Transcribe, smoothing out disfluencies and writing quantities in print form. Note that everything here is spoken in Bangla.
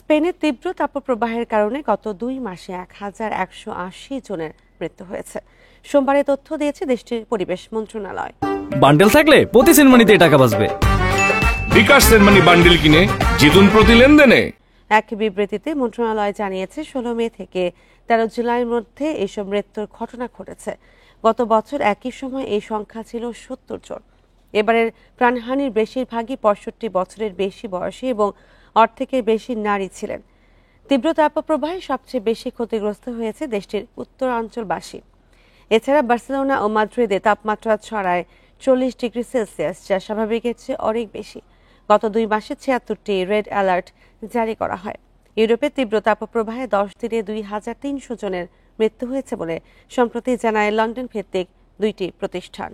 স্পেনে তীব্র তাপপ্রবাহের কারণে গত 2 মাসে 1180 জনের মৃত্যু হয়েছে। সোমবার এ তথ্য দিয়েছে দেশটির পরিবেশ মন্ত্রণালয়। বান্ডেল থাকলে প্রতি সেনমানিতে টাকা বাঁচবে। বিকাশ সেনমানি বান্ডেল কিনে জিতুন প্রতি লেনদেনে। এক বিবৃতিতে মন্ত্রণালয় জানিয়েছে 16 মে থেকে 13 জুলাইয়ের মধ্যে এইসব মৃত্যুর ঘটনা ঘটেছে। গত বছর একই সময় এই সংখ্যা ছিল 70 জন। এবারের প্রাণহানির বেশিরভাগই 65 বছরের বেশি বয়সী এবং অর্ধেকের বেশি নারী ছিলেন। তীব্র তাপপ্রবাহে সবচেয়ে বেশি ক্ষতিগ্রস্ত হয়েছে দেশটির উত্তরাঞ্চলবাসী। এছাড়া বার্সেলোনা ও মাদ্রিদে তাপমাত্রা ছড়ায় 40 ডিগ্রি সেলসিয়াস, যা স্বাভাবিকের চেয়ে অনেক বেশি। গত 2 মাসে 76টি রেড অ্যালার্ট জারি করা হয়। ইউরোপে তীব্র তাপপ্রবাহে 10 দিনে 2300 জনের মৃত্যু হয়েছে বলে সম্প্রতি জানায় লন্ডন ভিত্তিক 2টি প্রতিষ্ঠান।